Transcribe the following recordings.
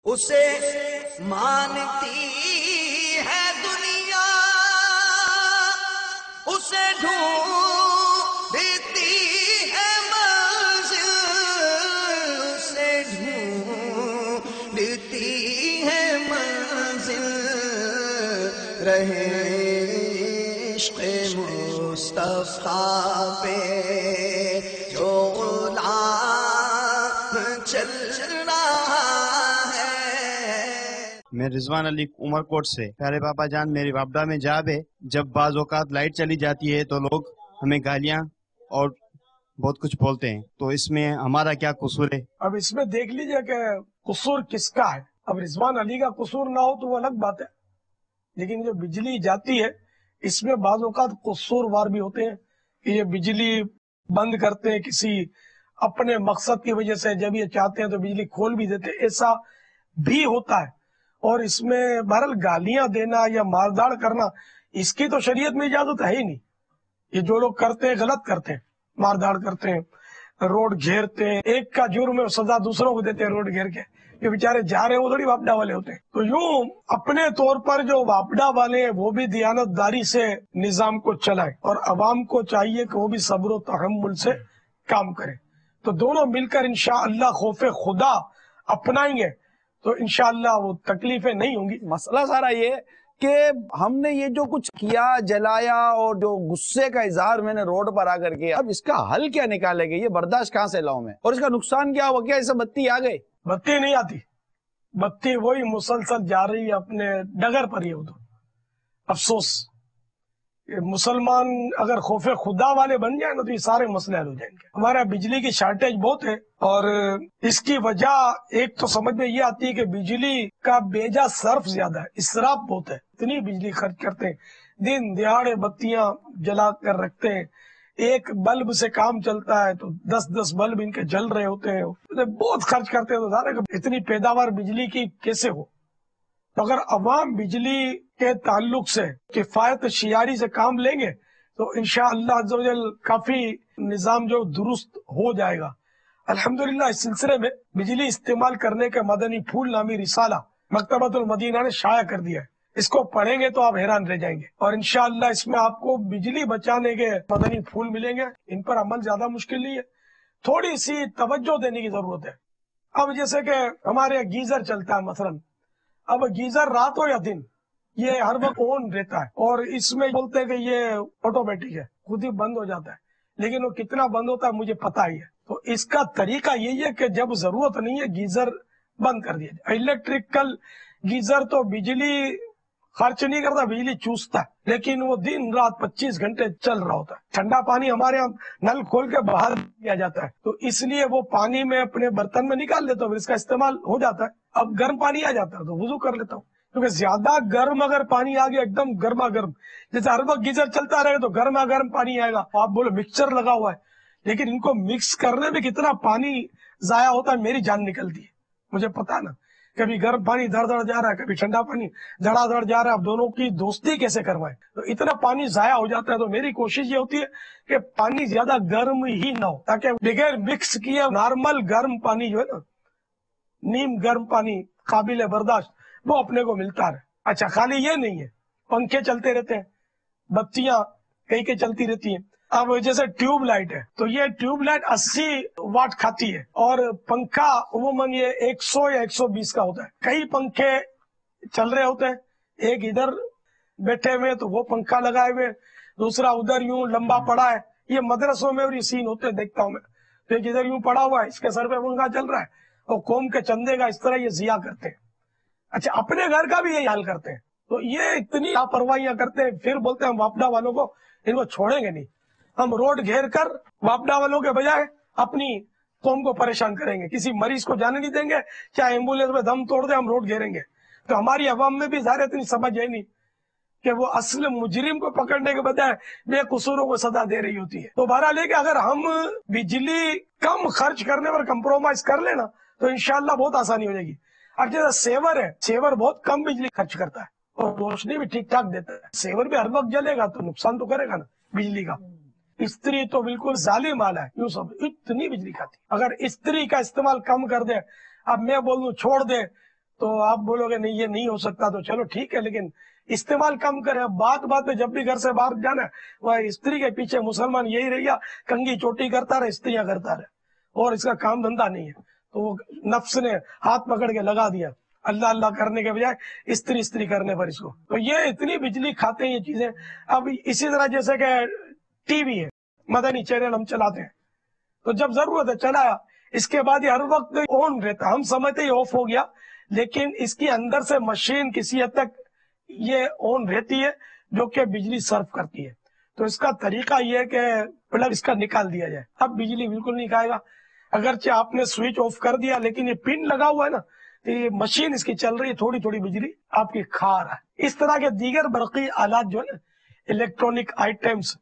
اسے مانتی ہے دنیا، اسے ڈھونڈتی ہے منزل، اسے ڈھونڈتی ہے منزل، رہے عشق مصطفیٰ پہ جو غلام چل رہا ہے۔ میں رضوان علی عمر کوٹ سے۔ پیارے پاپا جان، میری وابڈا میں جاب ہے، جب بعض اوقات لائٹ چلی جاتی ہے تو لوگ ہمیں گالیاں اور بہت کچھ بولتے ہیں، تو اس میں ہمارا کیا قصور ہے؟ اب اس میں دیکھ لیجئے کہ قصور کس کا ہے۔ اب رضوان علی کا قصور نہ ہو تو وہ الگ بات ہے، لیکن جو بجلی جاتی ہے اس میں بعض اوقات قصور وار بھی ہوتے ہیں کہ یہ بجلی بند کرتے ہیں کسی اپنے مقصد کی وجہ سے، جب یہ چاہتے ہیں تو بجلی کھول بھی دیتے ہیں، ایسا بھی ہوتا ہے۔ اور اس میں بہرحال گالیاں دینا یا مارداڑ کرنا، اس کی تو شریعت میں اجازت ہے ہی نہیں۔ یہ جو لوگ کرتے ہیں غلط کرتے ہیں، مارداڑ کرتے ہیں، روڈ گھیرتے ہیں، ایک کا جرم ہے سزا دوسروں کو دیتے ہیں روڈ گھیر کے، جو بیچارے جا رہے ہیں وہ تھوڑی واپڈا والے ہوتے ہیں۔ تو یوں اپنے طور پر جو واپڈا والے ہیں وہ بھی دیانت داری سے نظام کو چلائیں، اور عوام کو چاہیے کہ وہ بھی صبر و تحمل سے کام کریں۔ تو دونوں مل کر انشاءاللہ خوف خدا اپنائیں گے تو انشاءاللہ وہ تکلیفیں نہیں ہوں گی۔ مسئلہ سارا یہ کہ ہم نے یہ جو کچھ کیا، جلایا، اور جو غصے کا اظہار میں نے روڈ پر آ کر کیا، اب اس کا حل کیا نکالے گے؟ یہ برداشت کہاں سے لاؤں میں؟ اور اس کا نقصان کیا ہوا؟ کیا اسے بتی آ گئی؟ بتی نہیں آتی، بتی وہی مسلسل جا رہی ہے اپنے ڈگر پر ہی۔ ہو تو افسوس، مسلمان اگر خوف خدا والے بن جائیں نا تو یہ سارے مسئلے حل ہو جائیں گے۔ ہمارا بجلی کی شارٹیج بہت ہے، اور اس کی وجہ ایک تو سمجھ میں یہ آتی ہے کہ بجلی کا بیجا صرف زیادہ ہے، اسراف بہت ہے، اتنی بجلی خرچ کرتے ہیں، دن دہاڑے بتیاں جلا کر رکھتے ہیں، ایک بلب سے کام چلتا ہے تو 10 بلب ان کے جل رہے ہوتے ہیں، بہت خرچ کرتے ہیں، تو ظاہر ہے کہ اتنی پیداوار بجلی کی کیسے ہو؟ تو اگر عوام بجلی کے تعلق سے کفایت شیاری سے کام لیں گے تو انشاءاللہ عز و جل کافی نظام جو درست ہو جائے گا۔ الحمدللہ اس سلسلے میں بجلی استعمال کرنے کے مدنی پھول نامی رسالہ مکتبۃ المدینہ نے شائع کر دیا ہے، اس کو پڑھیں گے تو آپ حیران رہ جائیں گے، اور انشاءاللہ اس میں آپ کو بجلی بچانے کے مدنی پھول ملیں گے۔ ان پر عمل زیادہ مشکل نہیں ہے، تھوڑی سی توجہ دینے کی ضرورت ہے۔ اب جیسے کہ ہمارے گیزر چلتا ہے مثلاً، اب گیزر رات ہو یا دن یہ ہر وقت آن رہتا ہے، اور اس میں بولتے ہیں کہ یہ آٹومیٹک ہے، خود ہی بند ہو جاتا ہے، لیکن وہ کتنا بند ہوتا ہے مجھے پتا ہی ہے۔ تو اس کا طریقہ یہی ہے کہ جب ضرورت نہیں ہے گیزر بند کر دیا جائے۔ الیکٹریکل گیزر تو بجلی خرچ نہیں کرتا، بجلی چوستا ہے، لیکن وہ دن رات 25 گھنٹے چل رہا ہوتا ہے۔ ٹھنڈا پانی ہمارے یہاں نل کھول کے باہر دیا جاتا ہے، تو اس لیے وہ پانی میں اپنے برتن میں نکال لیتا ہوں، اس کا استعمال ہو جاتا ہے۔ اب گرم پانی آ جاتا ہے تو وضو کر لیتا ہوں، کیونکہ زیادہ گرم اگر پانی آ گیا ایک دم گرما گرم، جیسے ہر وقت گیزر چلتا رہے تو گرما گرم پانی آئے گا، آپ بولو مکسچر لگا ہوا ہے، لیکن ان کو مکس کرنے میں کتنا پانی ضائع ہوتا ہے میری جان نکلتی ہے، مجھے پتا نا، کبھی گرم پانی دھڑ دھڑ جا رہا ہے، کبھی ٹھنڈا پانی دھڑا دھڑ جا رہا ہے، اب دونوں کی دوستی کیسے کروائیں؟ تو اتنا پانی ضائع ہو جاتا ہے، تو میری کوشش یہ ہوتی ہے کہ پانی زیادہ گرم ہی نہ ہو، تاکہ بغیر مکس کیے نارمل گرم پانی جو ہے نا، نیم گرم پانی قابل برداشت، وہ اپنے کو ملتا رہے۔ اچھا، خالی یہ نہیں ہے، پنکھے چلتے رہتے ہیں، بتیاں کئی کے چلتی رہتی ہیں۔ اب جیسے ٹیوب لائٹ ہے تو یہ ٹیوب لائٹ 80 واٹ کھاتی ہے، اور پنکھا عموماً یہ 100 یا 120 کا ہوتا ہے۔ کئی پنکھے چل رہے ہوتے ہیں، ایک ادھر بیٹھے ہوئے تو وہ پنکھا لگائے ہوئے، دوسرا ادھر یوں لمبا پڑا ہے۔ یہ مدرسوں میں بھی سین ہوتے دیکھتا ہوں میں، تو ایک ادھر یوں پڑا ہوا ہے، اس کے سر پہ پنکھا چل رہا ہے، اور قوم کے چندے کا اس طرح یہ ضیاع کرتے ہیں۔ اچھا، اپنے گھر کا بھی یہی حال کرتے ہیں، تو یہ اتنی لاپرواہیاں کرتے ہیں، پھر بولتے ہیں ہم واپڈا والوں کو ان کو چھوڑیں گے نہیں، ہم روڈ گھیر کر واپڈا والوں کے بجائے اپنی قوم کو پریشان کریں گے، کسی مریض کو جانے نہیں دیں گے، چاہے ایمبولینس میں دم توڑ دے، ہم روڈ گھیریں گے۔ تو ہماری عوام میں بھی ظاہر اتنی سمجھ ہے نہیں کہ وہ اصل مجرم کو پکڑنے کے بجائے بے قصوروں کو سزا دے رہی ہوتی ہے۔ تو بہرحال کہ اگر ہم بجلی کم خرچ کرنے پر کمپرومائز کر لینا تو انشاءاللہ بہت آسانی ہو جائے گی۔ اب جیسے سیور ہے، سیور بہت کم بجلی خرچ کرتا ہے اور روشنی بھی ٹھیک ٹھاک دیتا ہے، سیور بھی ہر وقت جلے گا تو نقصان تو کرے گا نا بجلی کا۔ استری تو بالکل ظالم آلہ ہے، یوں سب اتنی بجلی کھاتی، اگر استری کا استعمال کم کر دے، اب میں بول دوں چھوڑ دے تو آپ بولو گے نہیں یہ نہیں ہو سکتا، تو چلو ٹھیک ہے، لیکن استعمال کم کرے۔ بات میں جب بھی گھر سے باہر جانا ہے، وہ استری کے پیچھے مسلمان یہی رہ گیا، کنگھی چوٹی کرتا رہے، استریاں کرتا رہے، اور اس کا کام دھندا نہیں ہے۔ تو وہ نفس نے ہاتھ پکڑ کے لگا دیا، اللہ اللہ کرنے کے بجائے استری کرنے پر اس کو۔ تو یہ اتنی بجلی کھاتے ہیں یہ چیزیں۔ اب اسی طرح جیسے کہ ٹی وی ہے، مدنی چینل ہم چلاتے ہیں، تو جب ضرورت ہے چلایا، اس کے بعد یہ ہر وقت آن رہتا، ہم سمجھتے یہ آف ہو گیا، لیکن اس کی اندر سے مشین کسی حد تک یہ آن رہتی ہے جو کہ بجلی صرف کرتی ہے۔ تو اس کا طریقہ یہ ہے کہ پلگ اس کا نکال دیا جائے، اب بجلی بالکل نہیں کھائے گا۔ اگرچہ آپ نے سوئچ آف کر دیا، لیکن یہ پن لگا ہوا ہے نا، تو یہ مشین اس کی چل رہی ہے، تھوڑی تھوڑی بجلی آپ کی کھا رہا ہے۔ اس طرح کے دیگر برقی آلات جو ہے نا، الیکٹرانک آئٹمس،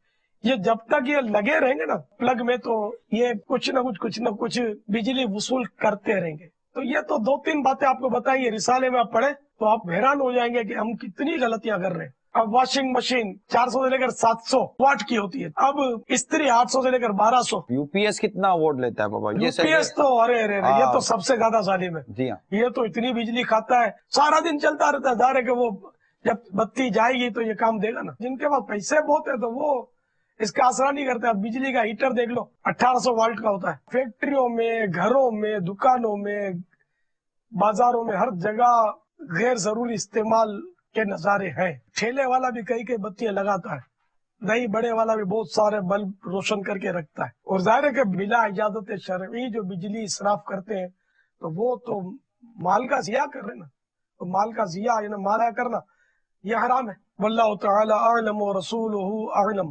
یہ جب تک یہ لگے رہیں گے نا پلگ میں، تو یہ کچھ نہ کچھ بجلی وصول کرتے رہیں گے۔ تو یہ تو 2-3 باتیں آپ کو بتائیے، رسالے میں آپ پڑھیں تو آپ حیران ہو جائیں گے کہ ہم کتنی غلطیاں کر رہے ہیں۔ اب واشنگ مشین 400 سے لے کر 700 واٹ کی ہوتی ہے، اب استری 800 سے لے کر 1200۔ یو پی ایس کتنا ووٹ لیتا ہے بابا؟ یو پی ایس تو ارے یہ تو سب سے زیادہ ظالم ہے جی ہاں، یہ تو اتنی بجلی کھاتا ہے، سارا دن چلتا رہتا ہے۔ ظاہر ہے کہ وہ جب بتی جائے گی تو یہ کام دے گا نا۔ جن کے پاس پیسے بہت ہے تو وہ اس کا اثر نہیں کرتا۔ بجلی کا ہیٹر دیکھ لو، 1800 واٹ کا ہوتا ہے۔ فیکٹریوں میں، گھروں میں، دکانوں میں، بازاروں میں، ہر جگہ غیر ضروری استعمال کے نظارے ہیں۔ ٹھیلے والا بھی کئی بتیاں لگاتا ہے، دہی بڑے والا بھی بہت سارے بلب روشن کر کے رکھتا ہے۔ اور ظاہر ہے کہ بلا اجازت شرعی جو بجلی اسراف کرتے ہیں تو وہ تو مال کا ضیاع کر رہے نا، تو مال کا ضیاع یعنی مالا کرنا یہ حرام ہے۔ واللہ تعالی اعلم ورسولہ اعلم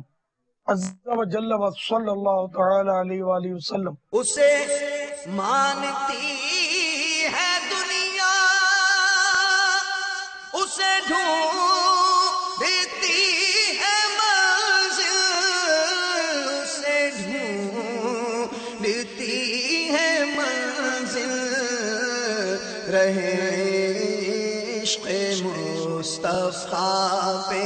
عز و جل و صلی اللہ تعالی علیہ وآلہ وسلم۔ اسے مانتی ہے دنیا، اسے ڈھونڈتی ہے منزل، اسے ڈھونڈتی ہے منزل، رہے عشق مصطفیٰ پہ